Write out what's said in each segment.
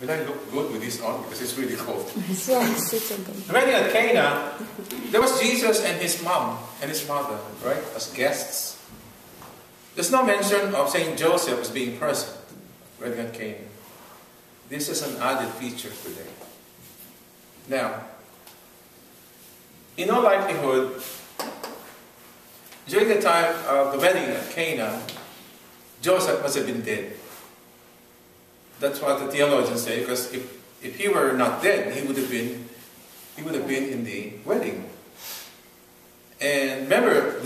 Will I look good with this on? Because it's really cold. Yes, it's okay. The wedding at Cana, there was Jesus and his mom and his mother, right, as guests. There's no mention of Saint Joseph as being present. Wedding at Cana. This is an added feature today. Now, in all likelihood, during the time of the wedding at Cana, Joseph must have been dead. That's what the theologians say, because if he were not dead, he would have been in the wedding. And remember,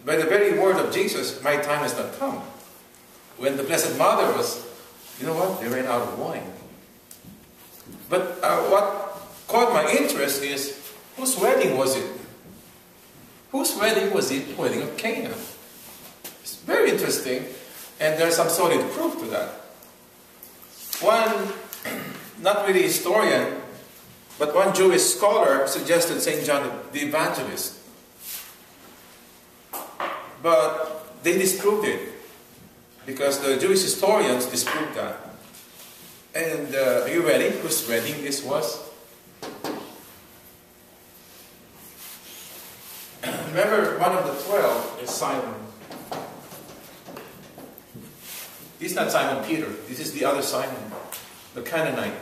by the very word of Jesus, my time has not come. When the Blessed Mother was, you know what, they ran out of wine. But what caught my interest is, whose wedding was it? Whose wedding was it? The wedding of Cana. It's very interesting, and there's some solid proof to that. One, not really historian, but one Jewish scholar suggested St. John the Evangelist. But they disproved it, because the Jewish historians disproved that. And are you ready? Whose wedding this was? Remember, one of the 12 is Simon. He's not Simon Peter. This is the other Simon, the Canaanite.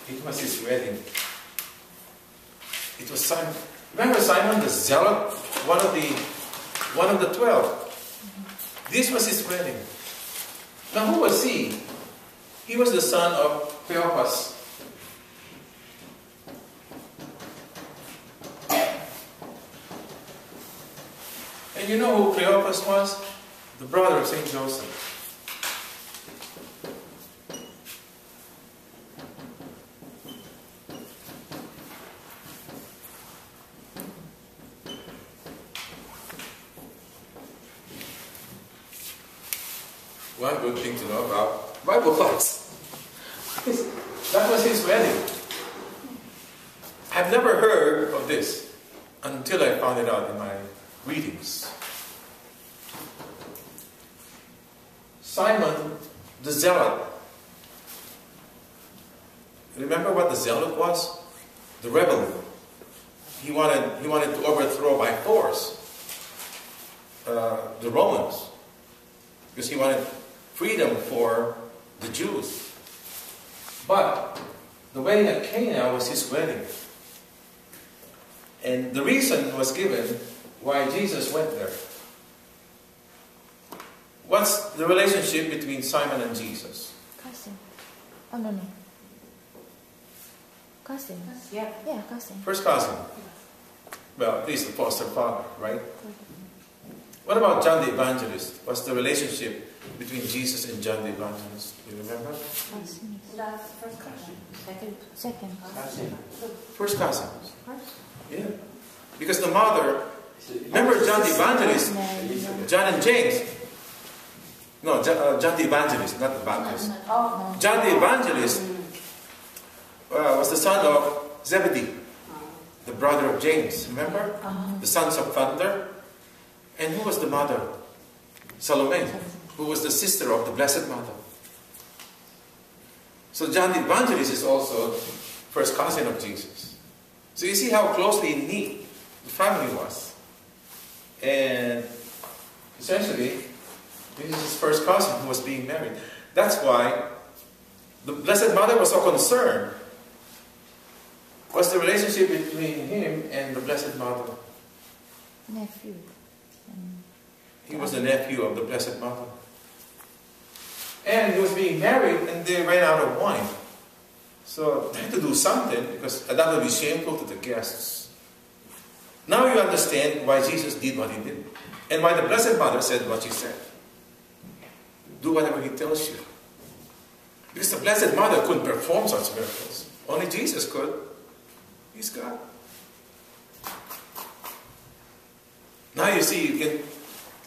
It was his wedding. It was Simon. Remember Simon the Zealot, one of the 12. This was his wedding. Now who was he? He was the son of Cleopas. And you know who Cleopas was? The brother of St. Joseph. One good thing to know about Bible class. That was his wedding. I've never heard of this until I found it out in my readings. Simon the Zealot. Remember what the Zealot was? The rebel. He wanted to overthrow by force the Romans, because he wanted freedom for the Jews. But the wedding at Cana was his wedding. And the reason was given why Jesus went there. What's the relationship between Simon and Jesus? Cousin. Oh, no. Cousin. Yeah. Yeah, cousin. First cousin. Well, at least the foster father, right? What about John the Evangelist? What's the relationship between Jesus and John the Evangelist? Do you remember? Cousin. That's first cousin. Second cousin. First cousin. Yeah. Because the mother, remember John the Evangelist, John and James. No, John the Evangelist, not the Baptist. John the Evangelist was the son of Zebedee, the brother of James, remember? The sons of thunder. And who was the mother? Salome, who was the sister of the Blessed Mother. So John the Evangelist is also first cousin of Jesus. So you see how closely knit the family was. And essentially, this is his first cousin who was being married. That's why the Blessed Mother was so concerned. What's the relationship between him and the Blessed Mother? Nephew. He was the nephew of the Blessed Mother. And he was being married and they ran out of wine. So they had to do something, because that would be shameful to the guests. Now you understand why Jesus did what he did. And why the Blessed Mother said what she said. Do whatever he tells you. Because the Blessed Mother couldn't perform such miracles. Only Jesus could. He's God. Now you see, you can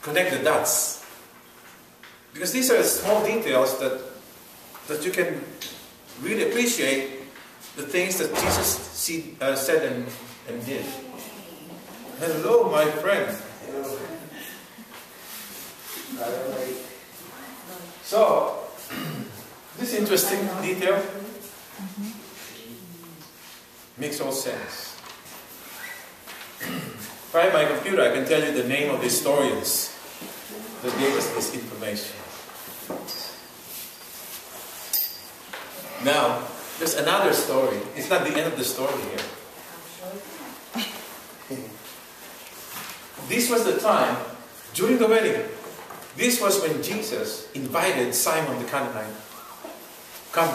connect the dots. Because these are small details that you can really appreciate the things that Jesus said and did. Hello, my friend. So, this interesting detail makes all sense. If I have my computer, I can tell you the name of the historians that gave us this information. Now, there's another story. It's not the end of the story here. This was the time, during the wedding, this was when Jesus invited Simon the Canaanite. Come,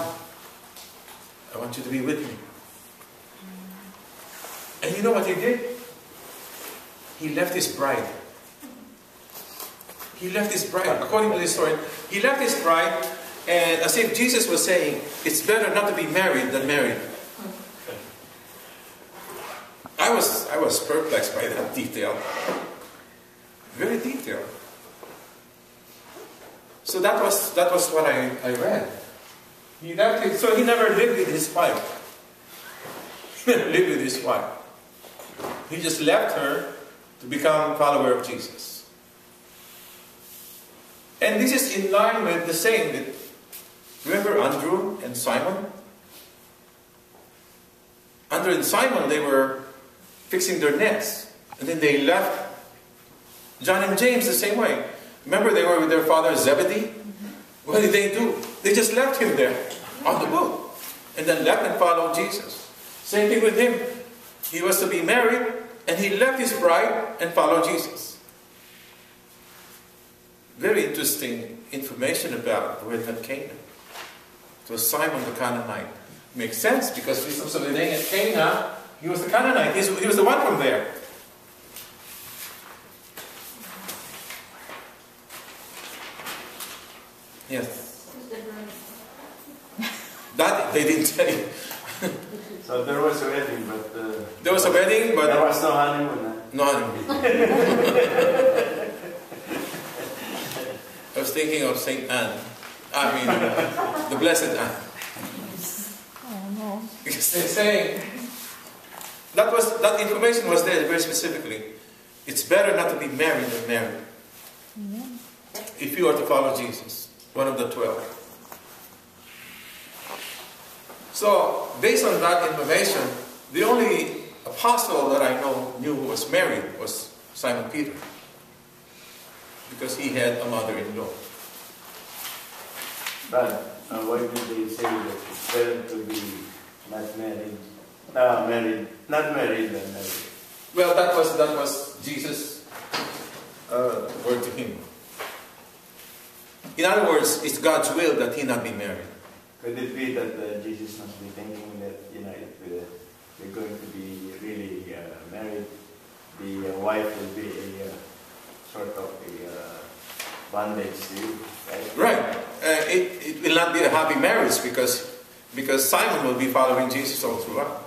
I want you to be with me. And you know what he did? He left his bride. He left his bride, according to this story. He left his bride, and as if Jesus was saying, it's better not to be married than married. I was perplexed by that detail. Very detailed. So that was what I read. He left it, so he never lived with his wife. He never lived with his wife. He just left her to become a follower of Jesus. And this is in line with the saying that, remember Andrew and Simon? Andrew and Simon, they were fixing their nets. And then they left. John and James the same way. Remember they were with their father Zebedee? What did they do? They just left him there on the boat. And then left and followed Jesus. Same thing with him. He was to be married, and he left his bride and followed Jesus. Very interesting information about the wedding at Cana. It was Simon the Canaanite. Makes sense, because he was living at Cana. He was the Canaanite. He was the one from there. Yes. That they didn't tell you. So there was a wedding, but there was a wedding, but there was no honeymoon. No honeymoon. I was thinking of Saint Anne. I mean, the Blessed Anne. Oh no. Because they're saying that information was there very specifically. It's better not to be married than married. Amen. If you are to follow Jesus, one of the 12. So, based on that information, the only apostle that I knew who was married was Simon Peter. Because he had a mother-in-law. But why did they say that it's better to be not married? Not married than married. Well, that was Jesus' word to him. In other words, it's God's will that he not be married. Could it be that Jesus must be thinking that, if we're going to be really married, the wife will be a sort of a bondage to you, right? Right. It will not be a happy marriage because Simon will be following Jesus all throughout.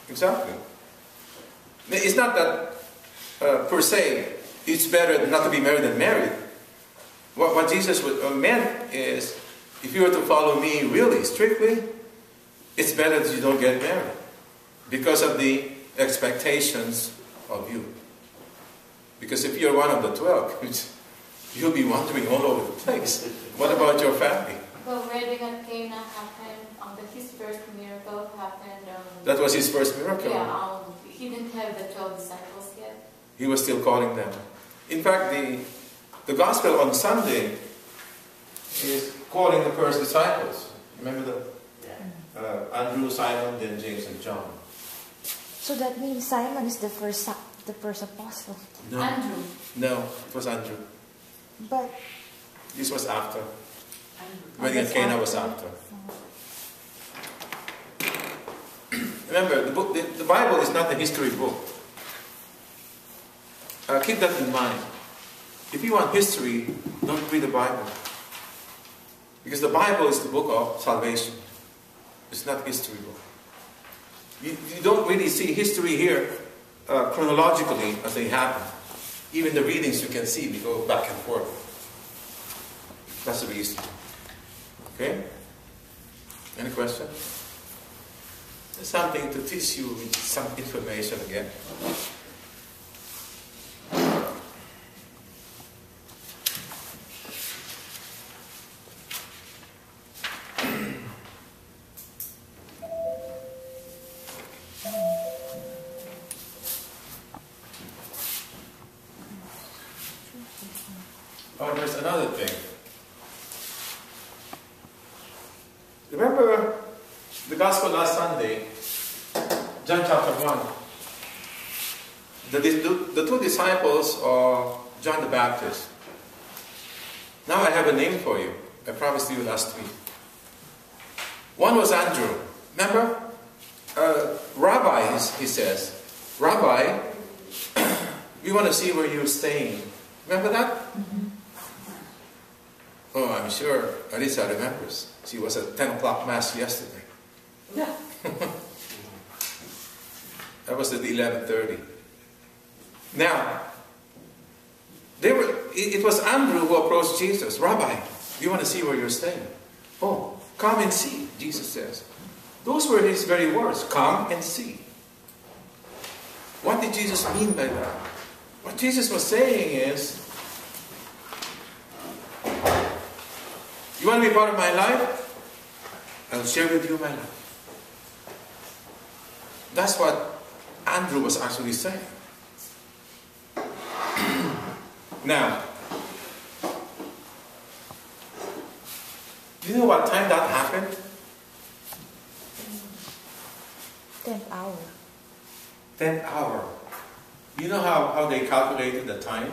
Exactly. It's not that per se it's better not to be married than married. What Jesus meant is, if you were to follow me really strictly, it's better that you don't get married because of the expectations of you. Because if you're one of the 12, you'll be wandering all over the place. What about your family? Well, wedding at Cana happened, his first miracle happened. That was his first miracle. Yeah, he didn't have the 12 disciples yet. He was still calling them. In fact, the gospel on Sunday is calling the first disciples. Remember that? Yeah. Andrew, Simon, then James and John. So that means Simon is the first apostle. No. Andrew. No, it was Andrew. But This was after. Andrew. Wedding at Cana was after. Remember, the Bible is not a history book. Keep that in mind. If you want history, don't read the Bible. Because the Bible is the book of salvation. It's not a history book. You don't really see history here chronologically as they happen. Even the readings you can see, we go back and forth. That's the reason. Okay? Any question? There's something to teach you with some information again. Oh, there's another thing. Remember the gospel last Sunday, John chapter 1. The two disciples of John the Baptist. Now I have a name for you. I promised you last week. One was Andrew. Remember? Rabbi, he says. Rabbi, we want to see where you're staying. Remember that? Mm-hmm. Oh, I'm sure Alisa remembers. She was at 10 o'clock Mass yesterday. Yeah. That was at 11:30. Now, it was Andrew who approached Jesus. Rabbi, we want to see where you're staying. Oh, come and see, Jesus says. Those were his very words. Come and see. What did Jesus mean by that? What Jesus was saying is, you want to be part of my life? I'll share with you my life. That's what Andrew was actually saying. Now, do you know what time that happened? 10th hour. 10th hour. Do you know how they calculated the time?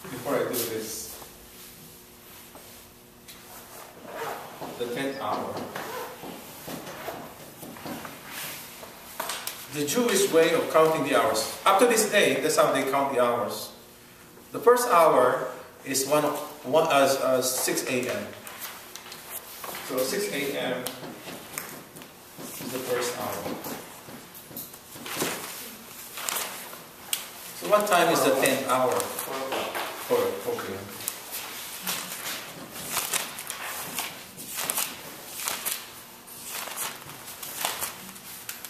Before I do this. The 10th hour. The Jewish way of counting the hours. Up to this day, that's how they count the hours. The first hour is 6 a.m. So 6 a.m. is the first hour. So what time is the 10th hour? 4 p.m.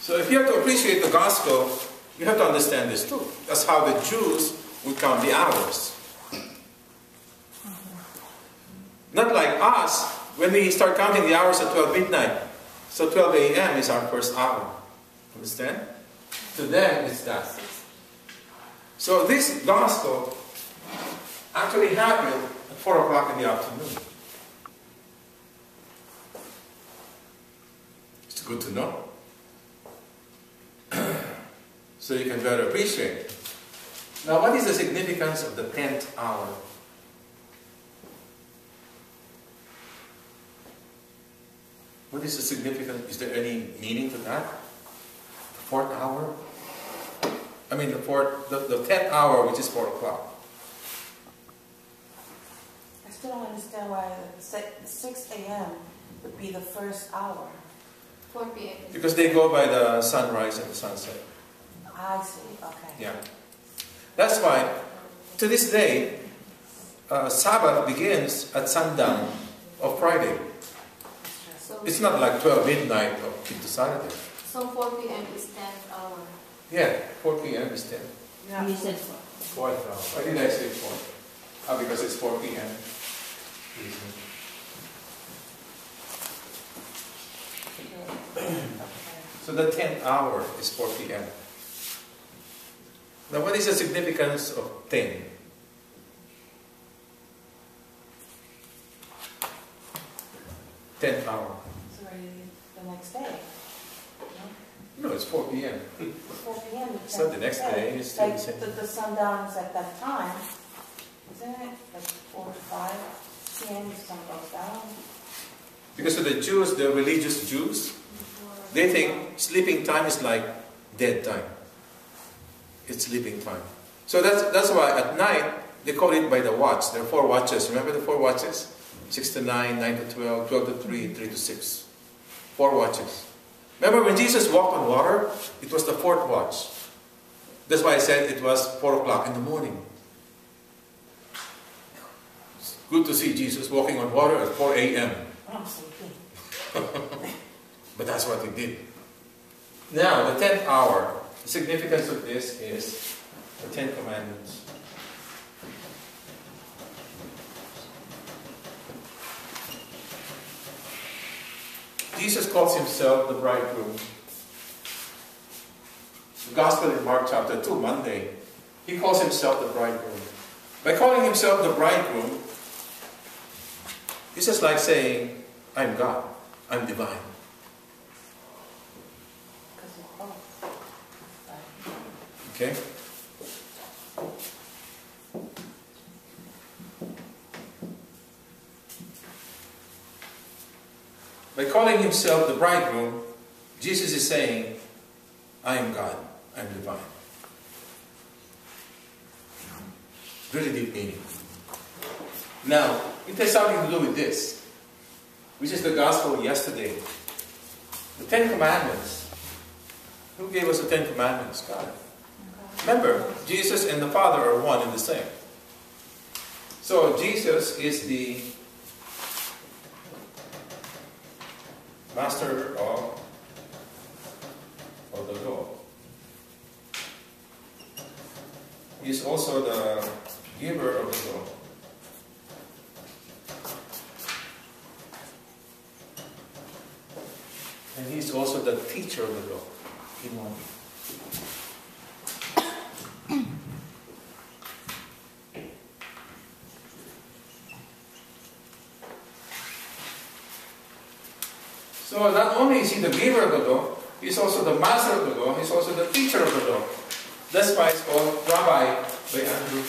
So if you have to appreciate the gospel, you have to understand this too. That's how the Jews would count the hours. Not like us, when we start counting the hours at 12 midnight. So 12 a.m. is our first hour. Understand? To them, it's that. So this gospel actually happened at 4 o'clock in the afternoon. It's good to know. So you can better appreciate it. Now, what is the significance of the 10th hour? What is the significance? Is there any meaning to that? The 4th hour? I mean, the 10th hour, which is 4 o'clock. I still don't understand why 6 a.m. would be the first hour. 4 p.m. Because they go by the sunrise and the sunset. I see, okay. Yeah. That's why, to this day, Sabbath begins at sundown of Friday. So It's not like 12 midnight or into Saturday. So 4 p.m. is 10th hour. Yeah, 4 p.m. is 10. Yeah. You said 4th hour. Why did I say 4? Because it's 4 p.m. So the 10th hour is 4 p.m. Now, what is the significance of 10? Tenth hour. It's already the next day. No, it's 4 p.m. 4 p.m. It's not the next day, it's still like the same. the sundown is at that time, isn't it? Like 4 to 5 p.m. the sun goes down. Because of the Jews, the religious Jews, they think sleeping time is like dead time. It's sleeping time. So that's why at night, they call it by the watch. There are 4 watches. Remember the 4 watches? 6 to 9, 9 to 12, 12 to 3, 3 to 6. 4 watches. Remember when Jesus walked on water? It was the 4th watch. That's why I said it was 4 o'clock in the morning. It's good to see Jesus walking on water at 4 a.m. I'm sleeping. But that's what he did. Now, the 10th hour, the significance of this is the 10 Commandments. Jesus calls himself the bridegroom. The Gospel in Mark chapter 2, Monday, he calls himself the bridegroom. By calling himself the bridegroom, it's just like saying, I'm God, I'm divine. Because it's both. Okay? By calling himself the bridegroom, Jesus is saying, I am God, I am divine. Really deep meaning. Now, it has something to do with this, which is the gospel yesterday. The Ten Commandments. Who gave us the Ten Commandments? God. Remember, Jesus and the Father are one and the same. So Jesus is the master of the law. He is also the giver of the law. And he is also the teacher of the law in one. So not only is he the giver of the law, he is also the master of the law, he is also the teacher of the law. That's why it's called Rabbi by Andrew.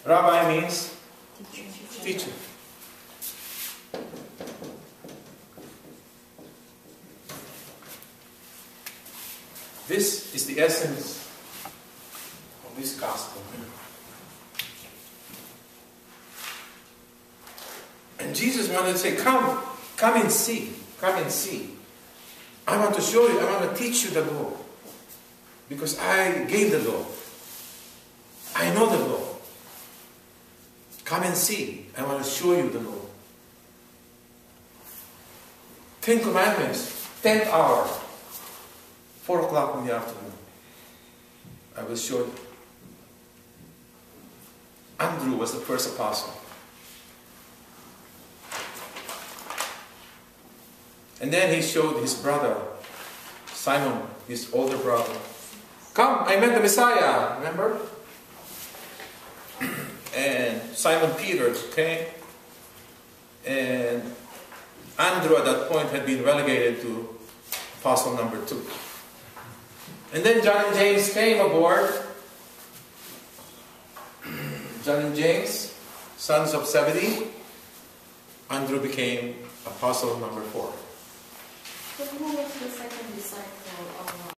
Rabbi means teacher. This is the essence of this gospel. And Jesus wanted to say, come and see, come and see. I want to show you, I want to teach you the law. Because I gave the law. I know the law. Come and see, I want to show you the law. 10 Commandments, 10th hour, 4 o'clock in the afternoon. I will show you. Andrew was the first apostle. And then he showed his brother, Simon, his older brother. Come, I met the Messiah, remember? And Simon Peter came. And Andrew at that point had been relegated to apostle number 2. And then John and James came aboard. John and James, sons of Zebedee. Andrew became apostle number 4. So who was the second disciple of